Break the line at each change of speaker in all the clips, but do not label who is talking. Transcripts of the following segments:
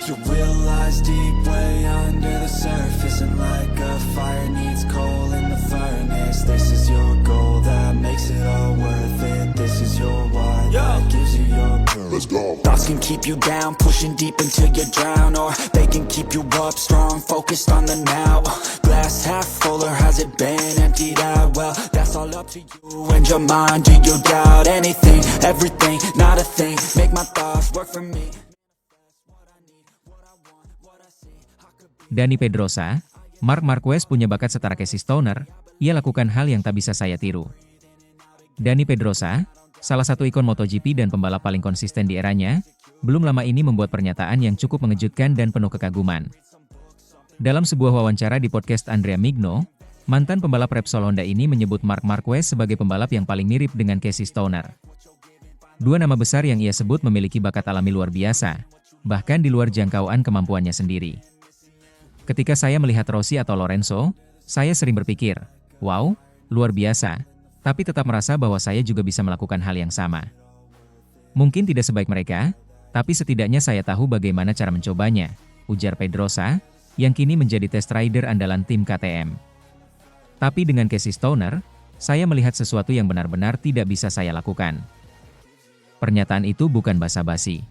You realize deep way under the surface, and like a fire needs coal in the furnace. This is your goal that makes it all worth it. This is your why that gives you your purpose. Let's go. Thoughts can keep you down, pushing deep until you drown, or they can keep you up strong, focused on the now. Glass half full, or has it been emptied out? Well, that's all up to you and your mind. Do you doubt anything, everything, not a thing? Make my thoughts work for me.
Dani Pedrosa, Marc Marquez punya bakat setara Casey Stoner, ia lakukan hal yang tak bisa saya tiru. Dani Pedrosa, salah satu ikon MotoGP dan pembalap paling konsisten di eranya, belum lama ini membuat pernyataan yang cukup mengejutkan dan penuh kekaguman. Dalam sebuah wawancara di podcast Andrea Migno, mantan pembalap Repsol Honda ini menyebut Marc Marquez sebagai pembalap yang paling mirip dengan Casey Stoner. Dua nama besar yang ia sebut memiliki bakat alami luar biasa, bahkan di luar jangkauan kemampuannya sendiri. Ketika saya melihat Rossi atau Lorenzo, saya sering berpikir, wow, luar biasa, tapi tetap merasa bahwa saya juga bisa melakukan hal yang sama. Mungkin tidak sebaik mereka, tapi setidaknya saya tahu bagaimana cara mencobanya, ujar Pedrosa, yang kini menjadi test rider andalan tim KTM. Tapi dengan Casey Stoner, saya melihat sesuatu yang benar-benar tidak bisa saya lakukan. Pernyataan itu bukan basa-basi.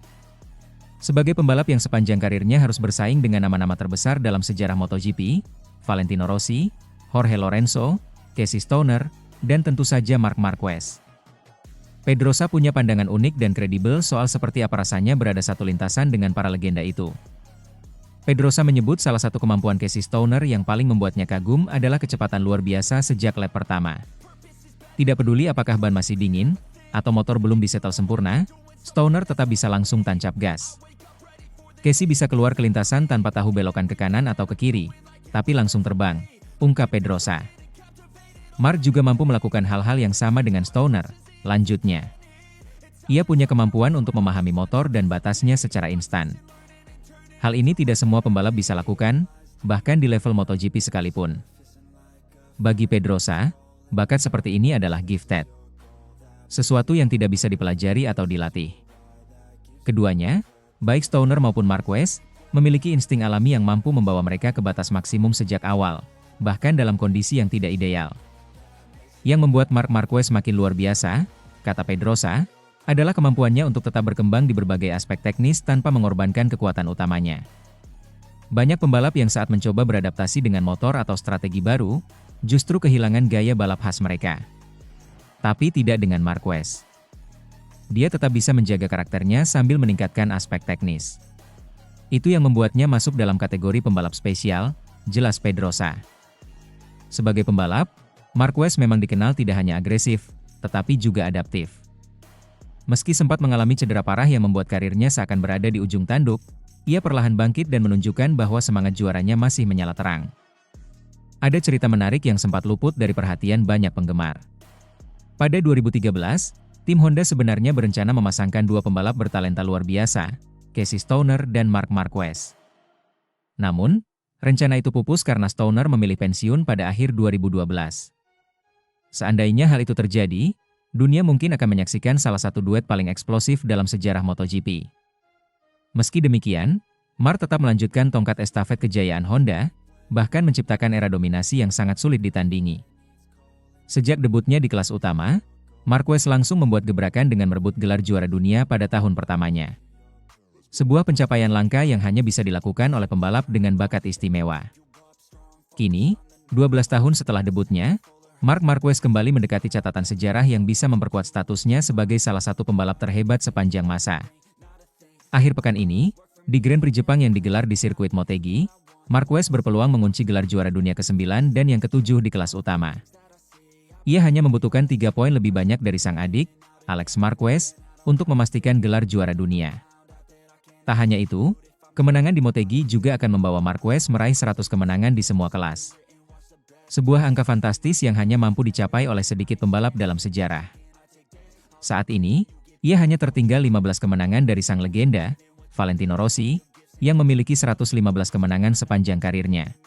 Sebagai pembalap yang sepanjang karirnya harus bersaing dengan nama-nama terbesar dalam sejarah MotoGP, Valentino Rossi, Jorge Lorenzo, Casey Stoner, dan tentu saja Marc Marquez. Pedrosa punya pandangan unik dan kredibel soal seperti apa rasanya berada satu lintasan dengan para legenda itu. Pedrosa menyebut salah satu kemampuan Casey Stoner yang paling membuatnya kagum adalah kecepatan luar biasa sejak lap pertama. Tidak peduli apakah ban masih dingin, atau motor belum disetel sempurna, Stoner tetap bisa langsung tancap gas. Casey bisa keluar ke lintasan tanpa tahu belokan ke kanan atau ke kiri, tapi langsung terbang, ungkap Pedrosa. Marc juga mampu melakukan hal-hal yang sama dengan Stoner, lanjutnya. Ia punya kemampuan untuk memahami motor dan batasnya secara instan. Hal ini tidak semua pembalap bisa lakukan, bahkan di level MotoGP sekalipun. Bagi Pedrosa, bakat seperti ini adalah gifted. Sesuatu yang tidak bisa dipelajari atau dilatih. Keduanya, baik Stoner maupun Marquez, memiliki insting alami yang mampu membawa mereka ke batas maksimum sejak awal, bahkan dalam kondisi yang tidak ideal. Yang membuat Marc Marquez makin luar biasa, kata Pedrosa, adalah kemampuannya untuk tetap berkembang di berbagai aspek teknis tanpa mengorbankan kekuatan utamanya. Banyak pembalap yang saat mencoba beradaptasi dengan motor atau strategi baru, justru kehilangan gaya balap khas mereka. Tapi tidak dengan Marquez. Dia tetap bisa menjaga karakternya sambil meningkatkan aspek teknis. Itu yang membuatnya masuk dalam kategori pembalap spesial, jelas Pedrosa. Sebagai pembalap, Marquez memang dikenal tidak hanya agresif, tetapi juga adaptif. Meski sempat mengalami cedera parah yang membuat karirnya seakan berada di ujung tanduk, ia perlahan bangkit dan menunjukkan bahwa semangat juaranya masih menyala terang. Ada cerita menarik yang sempat luput dari perhatian banyak penggemar. Pada 2013, tim Honda sebenarnya berencana memasangkan dua pembalap bertalenta luar biasa, Casey Stoner dan Marc Marquez. Namun, rencana itu pupus karena Stoner memilih pensiun pada akhir 2012. Seandainya hal itu terjadi, dunia mungkin akan menyaksikan salah satu duet paling eksplosif dalam sejarah MotoGP. Meski demikian, Marc tetap melanjutkan tongkat estafet kejayaan Honda, bahkan menciptakan era dominasi yang sangat sulit ditandingi. Sejak debutnya di kelas utama, Marquez langsung membuat gebrakan dengan merebut gelar juara dunia pada tahun pertamanya. Sebuah pencapaian langka yang hanya bisa dilakukan oleh pembalap dengan bakat istimewa. Kini, 12 tahun setelah debutnya, Marc Marquez kembali mendekati catatan sejarah yang bisa memperkuat statusnya sebagai salah satu pembalap terhebat sepanjang masa. Akhir pekan ini, di Grand Prix Jepang yang digelar di sirkuit Motegi, Marquez berpeluang mengunci gelar juara dunia ke-9 dan yang ke-7 di kelas utama. Ia hanya membutuhkan 3 poin lebih banyak dari sang adik, Alex Marquez, untuk memastikan gelar juara dunia. Tak hanya itu, kemenangan di Motegi juga akan membawa Marquez meraih 100 kemenangan di semua kelas. Sebuah angka fantastis yang hanya mampu dicapai oleh sedikit pembalap dalam sejarah. Saat ini, ia hanya tertinggal 15 kemenangan dari sang legenda, Valentino Rossi, yang memiliki 115 kemenangan sepanjang karirnya.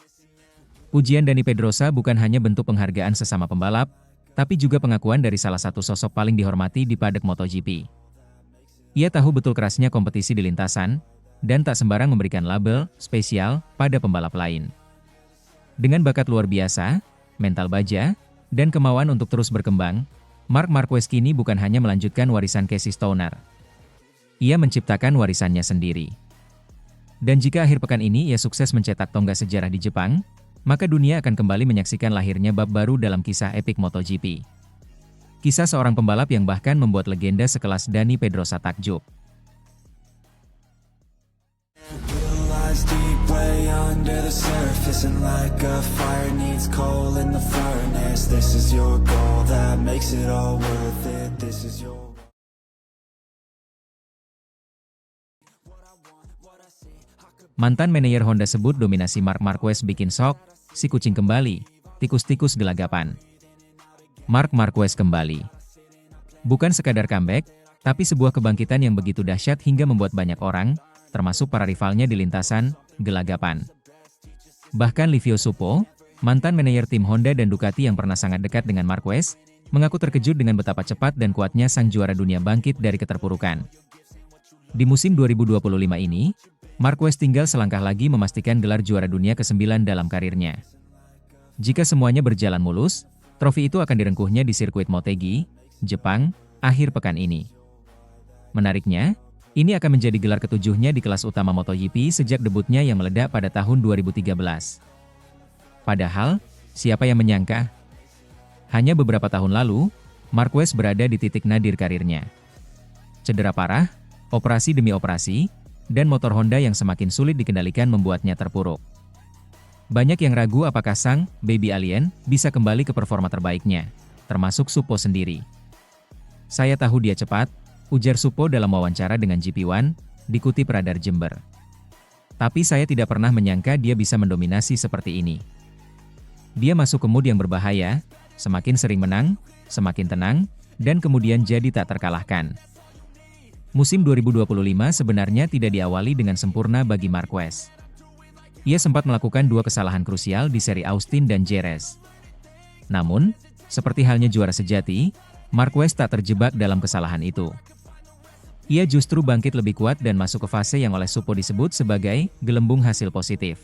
Pujian Dani Pedrosa bukan hanya bentuk penghargaan sesama pembalap, tapi juga pengakuan dari salah satu sosok paling dihormati di paddock MotoGP. Ia tahu betul kerasnya kompetisi di lintasan, dan tak sembarang memberikan label spesial pada pembalap lain. Dengan bakat luar biasa, mental baja, dan kemauan untuk terus berkembang, Marc Marquez kini bukan hanya melanjutkan warisan Casey Stoner. Ia menciptakan warisannya sendiri. Dan jika akhir pekan ini ia sukses mencetak tonggak sejarah di Jepang, maka dunia akan kembali menyaksikan lahirnya bab baru dalam kisah epik MotoGP. Kisah seorang pembalap yang bahkan membuat legenda sekelas Dani Pedrosa takjub.
Deep way under the surface, and like a fire needs coal in the furnace. This is your goal that makes it all worth it. This is your
Mantan manajer Honda sebut dominasi Marc Marquez bikin shock, si kucing kembali, tikus-tikus gelagapan. Marc Marquez kembali. Bukan sekadar comeback, tapi sebuah kebangkitan yang begitu dahsyat hingga membuat banyak orang, termasuk para rivalnya di lintasan, gelagapan. Bahkan Livio Suppo, mantan manajer tim Honda dan Ducati yang pernah sangat dekat dengan Marquez, mengaku terkejut dengan betapa cepat dan kuatnya sang juara dunia bangkit dari keterpurukan. Di musim 2025 ini, Marquez tinggal selangkah lagi memastikan gelar juara dunia ke-9 dalam karirnya. Jika semuanya berjalan mulus, trofi itu akan direngkuhnya di sirkuit Motegi, Jepang, akhir pekan ini. Menariknya, ini akan menjadi gelar ketujuhnya di kelas utama MotoGP sejak debutnya yang meledak pada tahun 2013. Padahal, siapa yang menyangka? Hanya beberapa tahun lalu, Marquez berada di titik nadir karirnya. Cedera parah, operasi demi operasi, dan motor Honda yang semakin sulit dikendalikan membuatnya terpuruk. Banyak yang ragu apakah sang baby alien bisa kembali ke performa terbaiknya, termasuk Suppo sendiri. Saya tahu dia cepat, ujar Suppo dalam wawancara dengan GP1, dikutip Radar Jember. Tapi saya tidak pernah menyangka dia bisa mendominasi seperti ini. Dia masuk ke mood yang berbahaya, semakin sering menang, semakin tenang, dan kemudian jadi tak terkalahkan. Musim 2025 sebenarnya tidak diawali dengan sempurna bagi Marquez. Ia sempat melakukan dua kesalahan krusial di seri Austin dan Jerez. Namun, seperti halnya juara sejati, Marquez tak terjebak dalam kesalahan itu. Ia justru bangkit lebih kuat dan masuk ke fase yang oleh Suppo disebut sebagai gelembung hasil positif.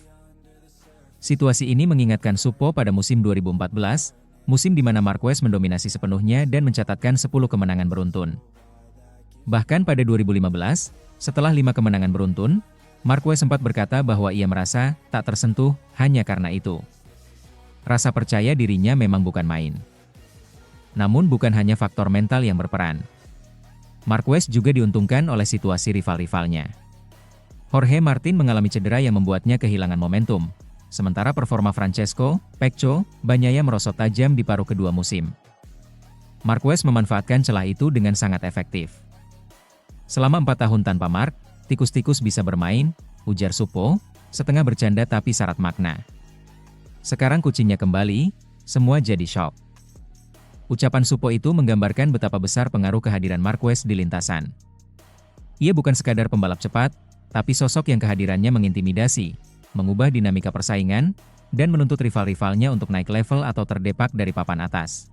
Situasi ini mengingatkan Suppo pada musim 2014, musim di mana Marquez mendominasi sepenuhnya dan mencatatkan 10 kemenangan beruntun. Bahkan pada 2015, setelah 5 kemenangan beruntun, Marquez sempat berkata bahwa ia merasa tak tersentuh hanya karena itu. Rasa percaya dirinya memang bukan main. Namun bukan hanya faktor mental yang berperan. Marquez juga diuntungkan oleh situasi rival-rivalnya. Jorge Martin mengalami cedera yang membuatnya kehilangan momentum, sementara performa Francesco Pecco Bagnaia merosot tajam di paruh kedua musim. Marquez memanfaatkan celah itu dengan sangat efektif. Selama 4 tahun tanpa Marc, tikus-tikus bisa bermain, ujar Suppo, setengah bercanda tapi syarat makna. Sekarang kucingnya kembali, semua jadi shock. Ucapan Suppo itu menggambarkan betapa besar pengaruh kehadiran Marquez di lintasan. Ia bukan sekadar pembalap cepat, tapi sosok yang kehadirannya mengintimidasi, mengubah dinamika persaingan, dan menuntut rival-rivalnya untuk naik level atau terdepak dari papan atas.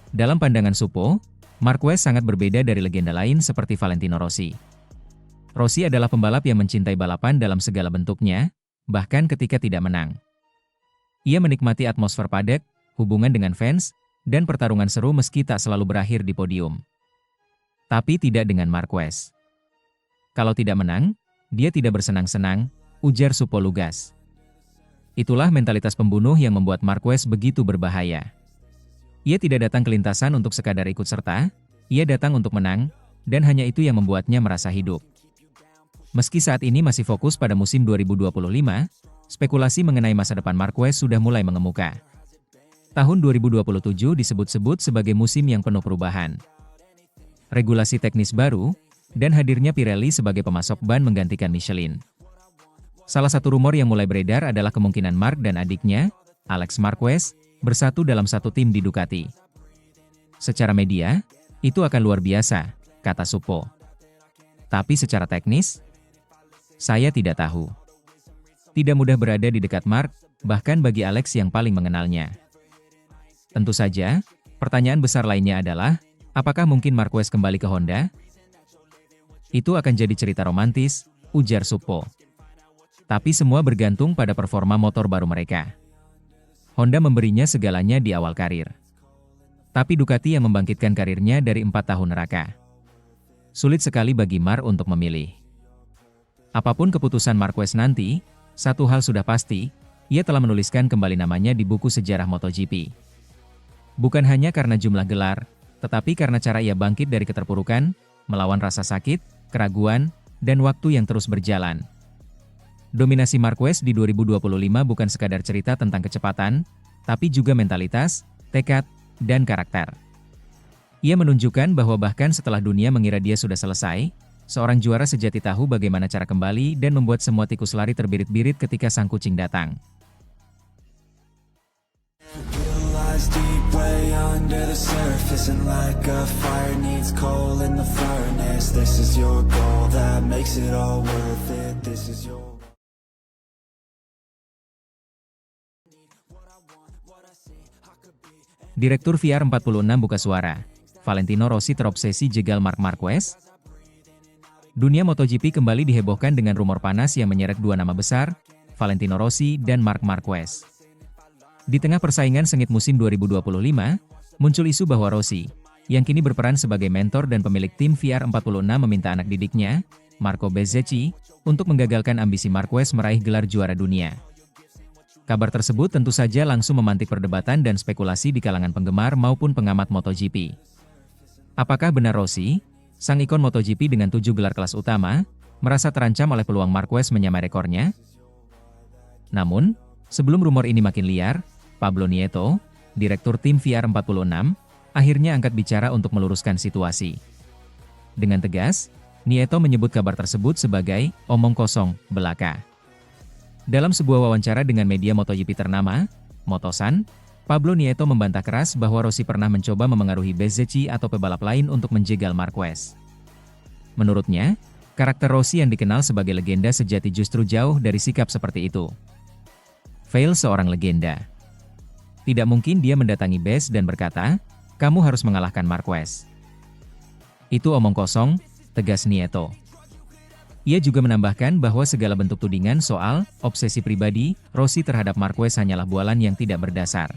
Dalam pandangan Suppo, Marquez sangat berbeda dari legenda lain seperti Valentino Rossi. Rossi adalah pembalap yang mencintai balapan dalam segala bentuknya, bahkan ketika tidak menang. Ia menikmati atmosfer padat, hubungan dengan fans, dan pertarungan seru meski tak selalu berakhir di podium. Tapi tidak dengan Marquez. Kalau tidak menang, dia tidak bersenang-senang, ujar Suppo lugas. Itulah mentalitas pembunuh yang membuat Marquez begitu berbahaya. Ia tidak datang ke lintasan untuk sekadar ikut serta, ia datang untuk menang, dan hanya itu yang membuatnya merasa hidup. Meski saat ini masih fokus pada musim 2025, spekulasi mengenai masa depan Marquez sudah mulai mengemuka. Tahun 2027 disebut-sebut sebagai musim yang penuh perubahan. Regulasi teknis baru, dan hadirnya Pirelli sebagai pemasok ban menggantikan Michelin. Salah satu rumor yang mulai beredar adalah kemungkinan Marc dan adiknya, Alex Marquez, bersatu dalam satu tim di Ducati. Secara media, itu akan luar biasa, kata Suppo. Tapi secara teknis, saya tidak tahu. Tidak mudah berada di dekat Marc, bahkan bagi Alex yang paling mengenalnya. Tentu saja, pertanyaan besar lainnya adalah, apakah mungkin Marquez kembali ke Honda? Itu akan jadi cerita romantis, ujar Suppo. Tapi semua bergantung pada performa motor baru mereka. Honda memberinya segalanya di awal karir. Tapi Ducati yang membangkitkan karirnya dari 4 tahun neraka. Sulit sekali bagi Mar untuk memilih. Apapun keputusan Marquez nanti, satu hal sudah pasti, ia telah menuliskan kembali namanya di buku sejarah MotoGP. Bukan hanya karena jumlah gelar, tetapi karena cara ia bangkit dari keterpurukan, melawan rasa sakit, keraguan, dan waktu yang terus berjalan. Dominasi Marquez di 2025 bukan sekadar cerita tentang kecepatan, tapi juga mentalitas, tekad, dan karakter. Ia menunjukkan bahwa bahkan setelah dunia mengira dia sudah selesai, seorang juara sejati tahu bagaimana cara kembali dan membuat semua tikus lari terbirit-birit ketika sang kucing datang.
Lies deep way under the surface, and like a fire needs coal in the furnace. This is your goal that makes it all worth it. This is your
Direktur VR46 buka suara. Valentino Rossi terobsesi jegal Marc Marquez. Dunia MotoGP kembali dihebohkan dengan rumor panas yang menyeret dua nama besar, Valentino Rossi dan Marc Marquez. Di tengah persaingan sengit musim 2025, muncul isu bahwa Rossi, yang kini berperan sebagai mentor dan pemilik tim VR46 meminta anak didiknya, Marco Bezzecchi, untuk menggagalkan ambisi Marquez meraih gelar juara dunia. Kabar tersebut tentu saja langsung memantik perdebatan dan spekulasi di kalangan penggemar maupun pengamat MotoGP. Apakah benar Rossi, sang ikon MotoGP dengan 7 gelar kelas utama, merasa terancam oleh peluang Marquez menyamai rekornya? Namun, sebelum rumor ini makin liar, Pablo Nieto, direktur tim VR46, akhirnya angkat bicara untuk meluruskan situasi. Dengan tegas, Nieto menyebut kabar tersebut sebagai omong kosong belaka. Dalam sebuah wawancara dengan media MotoGP ternama, Motosan, Pablo Nieto membantah keras bahwa Rossi pernah mencoba memengaruhi Bezzecchi atau pebalap lain untuk menjegal Marquez. Menurutnya, karakter Rossi yang dikenal sebagai legenda sejati justru jauh dari sikap seperti itu. Fail seorang legenda. Tidak mungkin dia mendatangi Bez dan berkata, "Kamu harus mengalahkan Marquez." Itu omong kosong, tegas Nieto. Ia juga menambahkan bahwa segala bentuk tudingan soal obsesi pribadi Rossi terhadap Marquez hanyalah bualan yang tidak berdasar.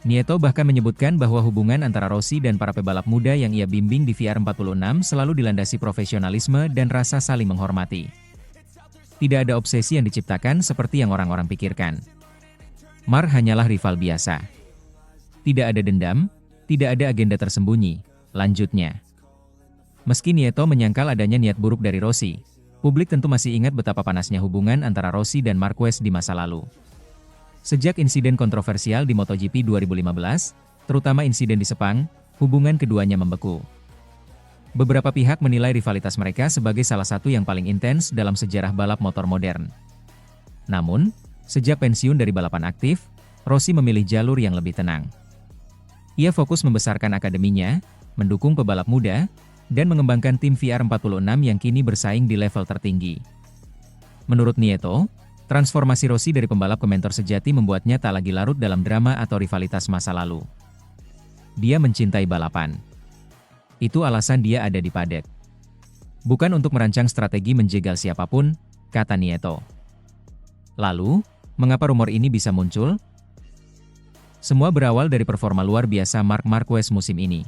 Nieto bahkan menyebutkan bahwa hubungan antara Rossi dan para pebalap muda yang ia bimbing di VR46 selalu dilandasi profesionalisme dan rasa saling menghormati. Tidak ada obsesi yang diciptakan seperti yang orang-orang pikirkan. Mar hanyalah rival biasa. Tidak ada dendam, tidak ada agenda tersembunyi, lanjutnya. Meski Nieto menyangkal adanya niat buruk dari Rossi, publik tentu masih ingat betapa panasnya hubungan antara Rossi dan Marquez di masa lalu. Sejak insiden kontroversial di MotoGP 2015, terutama insiden di Sepang, hubungan keduanya membeku. Beberapa pihak menilai rivalitas mereka sebagai salah satu yang paling intens dalam sejarah balap motor modern. Namun, sejak pensiun dari balapan aktif, Rossi memilih jalur yang lebih tenang. Ia fokus membesarkan akademinya, mendukung pebalap muda, dan mengembangkan tim VR46 yang kini bersaing di level tertinggi. Menurut Nieto, transformasi Rossi dari pembalap ke mentor sejati membuatnya tak lagi larut dalam drama atau rivalitas masa lalu. Dia mencintai balapan. Itu alasan dia ada di paddock. Bukan untuk merancang strategi menjegal siapapun, kata Nieto. Lalu, mengapa rumor ini bisa muncul? Semua berawal dari performa luar biasa Marc Marquez musim ini.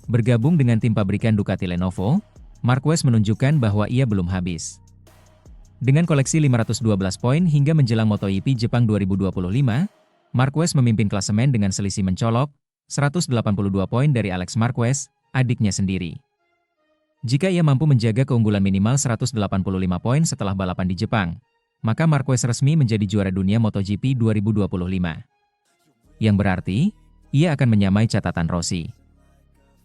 Bergabung dengan tim pabrikan Ducati Lenovo, Marquez menunjukkan bahwa ia belum habis. Dengan koleksi 512 poin hingga menjelang MotoGP Jepang 2025, Marquez memimpin klasemen dengan selisih mencolok, 182 poin dari Alex Marquez, adiknya sendiri. Jika ia mampu menjaga keunggulan minimal 185 poin setelah balapan di Jepang, maka Marquez resmi menjadi juara dunia MotoGP 2025. Yang berarti, ia akan menyamai catatan Rossi.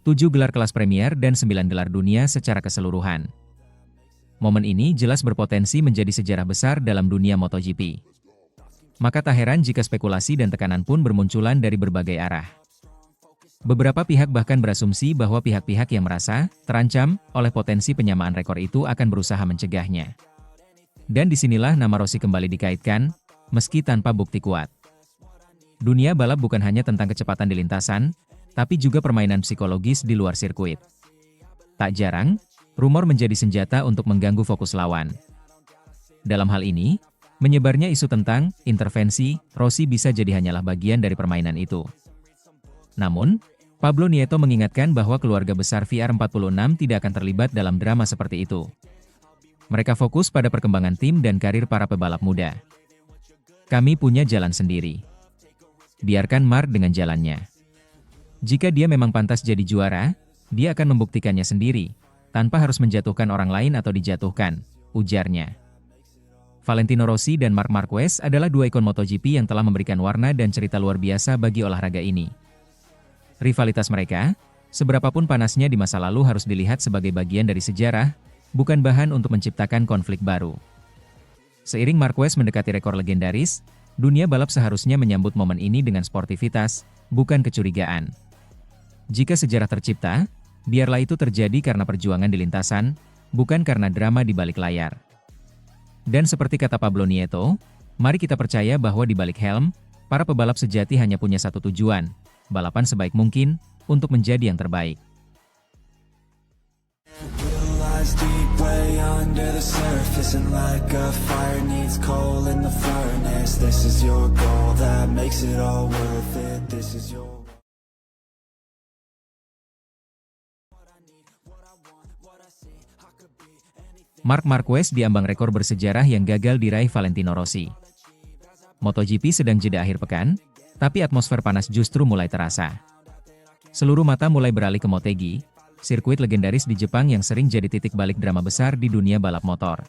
7 gelar kelas Premier dan 9 gelar dunia secara keseluruhan. Momen ini jelas berpotensi menjadi sejarah besar dalam dunia MotoGP. Maka tak heran jika spekulasi dan tekanan pun bermunculan dari berbagai arah. Beberapa pihak bahkan berasumsi bahwa pihak-pihak yang merasa terancam oleh potensi penyamaan rekor itu akan berusaha mencegahnya. Dan disinilah nama Rossi kembali dikaitkan, meski tanpa bukti kuat. Dunia balap bukan hanya tentang kecepatan di lintasan, tapi juga permainan psikologis di luar sirkuit. Tak jarang, rumor menjadi senjata untuk mengganggu fokus lawan. Dalam hal ini, menyebarnya isu tentang intervensi Rossi bisa jadi hanyalah bagian dari permainan itu. Namun, Pablo Nieto mengingatkan bahwa keluarga besar VR46 tidak akan terlibat dalam drama seperti itu. Mereka fokus pada perkembangan tim dan karir para pebalap muda. Kami punya jalan sendiri. Biarkan Mark dengan jalannya. Jika dia memang pantas jadi juara, dia akan membuktikannya sendiri, tanpa harus menjatuhkan orang lain atau dijatuhkan, ujarnya. Valentino Rossi dan Marc Marquez adalah dua ikon MotoGP yang telah memberikan warna dan cerita luar biasa bagi olahraga ini. Rivalitas mereka, seberapapun panasnya di masa lalu harus dilihat sebagai bagian dari sejarah, bukan bahan untuk menciptakan konflik baru. Seiring Marquez mendekati rekor legendaris, dunia balap seharusnya menyambut momen ini dengan sportivitas, bukan kecurigaan. Jika sejarah tercipta, biarlah itu terjadi karena perjuangan di lintasan, bukan karena drama di balik layar. Dan seperti kata Pablo Nieto, mari kita percaya bahwa di balik helm, para pebalap sejati hanya punya satu tujuan, balapan sebaik mungkin, untuk menjadi yang terbaik. Marc Marquez diambang rekor bersejarah yang gagal diraih Valentino Rossi. MotoGP sedang jeda akhir pekan, tapi atmosfer panas justru mulai terasa. Seluruh mata mulai beralih ke Motegi, sirkuit legendaris di Jepang yang sering jadi titik balik drama besar di dunia balap motor.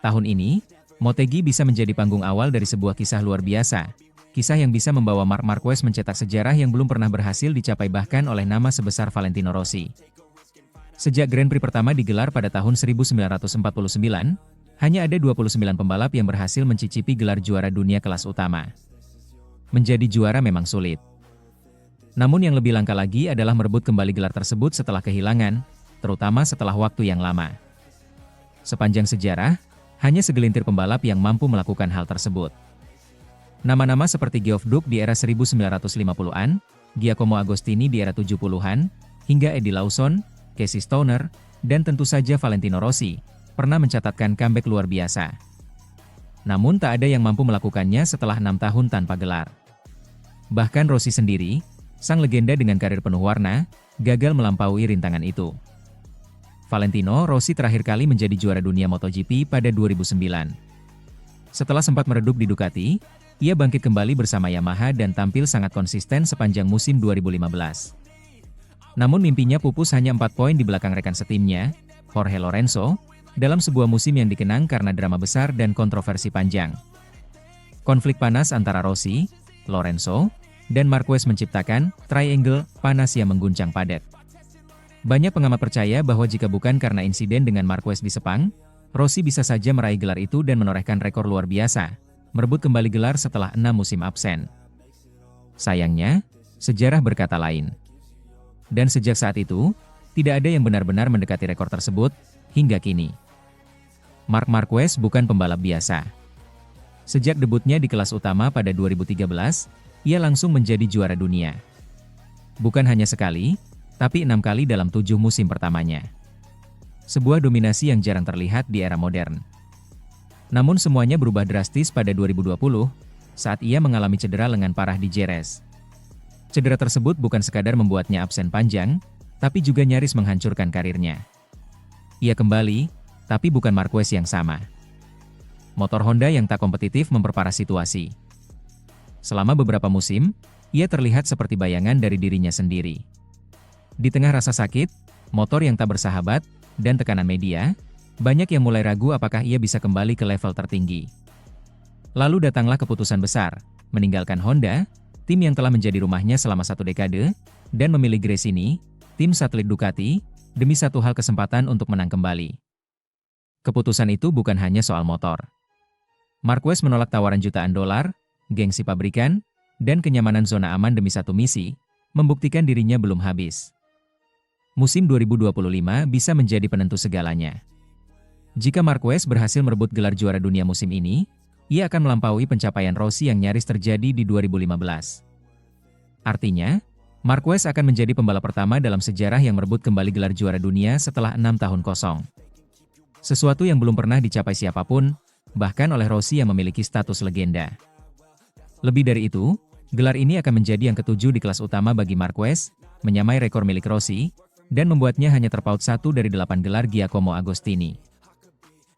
Tahun ini, Motegi bisa menjadi panggung awal dari sebuah kisah luar biasa, kisah yang bisa membawa Marc Marquez mencetak sejarah yang belum pernah berhasil dicapai bahkan oleh nama sebesar Valentino Rossi. Sejak Grand Prix pertama digelar pada tahun 1949, hanya ada 29 pembalap yang berhasil mencicipi gelar juara dunia kelas utama. Menjadi juara memang sulit. Namun yang lebih langka lagi adalah merebut kembali gelar tersebut setelah kehilangan, terutama setelah waktu yang lama. Sepanjang sejarah, hanya segelintir pembalap yang mampu melakukan hal tersebut. Nama-nama seperti Geoff Duke di era 1950-an, Giacomo Agostini di era 70-an, hingga Eddie Lawson, Casey Stoner, dan tentu saja Valentino Rossi, pernah mencatatkan comeback luar biasa. Namun tak ada yang mampu melakukannya setelah 6 tahun tanpa gelar. Bahkan Rossi sendiri, sang legenda dengan karir penuh warna, gagal melampaui rintangan itu. Valentino Rossi terakhir kali menjadi juara dunia MotoGP pada 2009. Setelah sempat meredup di Ducati, ia bangkit kembali bersama Yamaha dan tampil sangat konsisten sepanjang musim 2015. Namun mimpinya pupus hanya 4 poin di belakang rekan setimnya, Jorge Lorenzo, dalam sebuah musim yang dikenang karena drama besar dan kontroversi panjang. Konflik panas antara Rossi, Lorenzo, dan Marquez menciptakan triangle panas yang mengguncang padat. Banyak pengamat percaya bahwa jika bukan karena insiden dengan Marquez di Sepang, Rossi bisa saja meraih gelar itu dan menorehkan rekor luar biasa, merebut kembali gelar setelah 6 musim absen. Sayangnya, sejarah berkata lain. Dan sejak saat itu, tidak ada yang benar-benar mendekati rekor tersebut, hingga kini. Marc Marquez bukan pembalap biasa. Sejak debutnya di kelas utama pada 2013, ia langsung menjadi juara dunia. Bukan hanya sekali, tapi 6 kali dalam 7 musim pertamanya. Sebuah dominasi yang jarang terlihat di era modern. Namun semuanya berubah drastis pada 2020, saat ia mengalami cedera lengan parah di Jerez. Cedera tersebut bukan sekadar membuatnya absen panjang, tapi juga nyaris menghancurkan karirnya. Ia kembali, tapi bukan Marquez yang sama. Motor Honda yang tak kompetitif memperparah situasi. Selama beberapa musim, ia terlihat seperti bayangan dari dirinya sendiri. Di tengah rasa sakit, motor yang tak bersahabat, dan tekanan media, banyak yang mulai ragu apakah ia bisa kembali ke level tertinggi. Lalu datanglah keputusan besar, meninggalkan Honda, tim yang telah menjadi rumahnya selama 1 dekade, dan memilih Gresini, tim satelit Ducati, demi satu hal kesempatan untuk menang kembali. Keputusan itu bukan hanya soal motor. Marquez menolak tawaran jutaan dolar, gengsi pabrikan, dan kenyamanan zona aman demi satu misi, membuktikan dirinya belum habis. Musim 2025 bisa menjadi penentu segalanya. Jika Marquez berhasil merebut gelar juara dunia musim ini, ia akan melampaui pencapaian Rossi yang nyaris terjadi di 2015. Artinya, Marquez akan menjadi pembalap pertama dalam sejarah yang merebut kembali gelar juara dunia setelah 6 tahun kosong. Sesuatu yang belum pernah dicapai siapapun, bahkan oleh Rossi yang memiliki status legenda. Lebih dari itu, gelar ini akan menjadi yang ketujuh di kelas utama bagi Marquez, menyamai rekor milik Rossi, dan membuatnya hanya terpaut 1 dari 8 gelar Giacomo Agostini.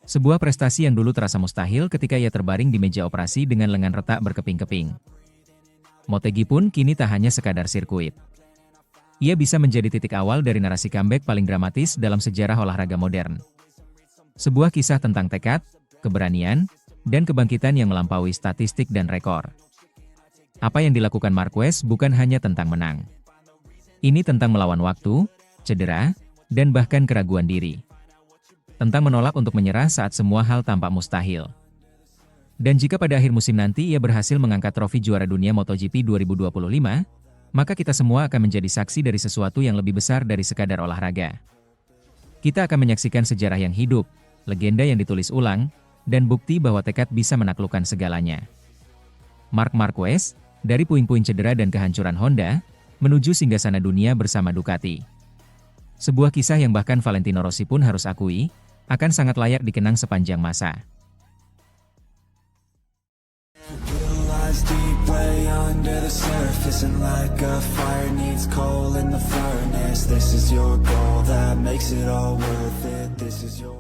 Sebuah prestasi yang dulu terasa mustahil ketika ia terbaring di meja operasi dengan lengan retak berkeping-keping. Motegi pun kini tak hanya sekadar sirkuit. Ia bisa menjadi titik awal dari narasi comeback paling dramatis dalam sejarah olahraga modern. Sebuah kisah tentang tekad, keberanian, dan kebangkitan yang melampaui statistik dan rekor. Apa yang dilakukan Marquez bukan hanya tentang menang. Ini tentang melawan waktu, cedera, dan bahkan keraguan diri. Tentang menolak untuk menyerah saat semua hal tampak mustahil. Dan jika pada akhir musim nanti ia berhasil mengangkat trofi juara dunia MotoGP 2025, maka kita semua akan menjadi saksi dari sesuatu yang lebih besar dari sekadar olahraga. Kita akan menyaksikan sejarah yang hidup, legenda yang ditulis ulang, dan bukti bahwa tekad bisa menaklukkan segalanya. Marc Marquez, dari puing-puing cedera dan kehancuran Honda, menuju singgasana dunia bersama Ducati. Sebuah kisah yang bahkan Valentino Rossi pun harus akui, akan sangat layak dikenang sepanjang masa.
Deep way under the surface, and like a fire needs coal in the furnace. This is your goal that makes it all worth it. This is your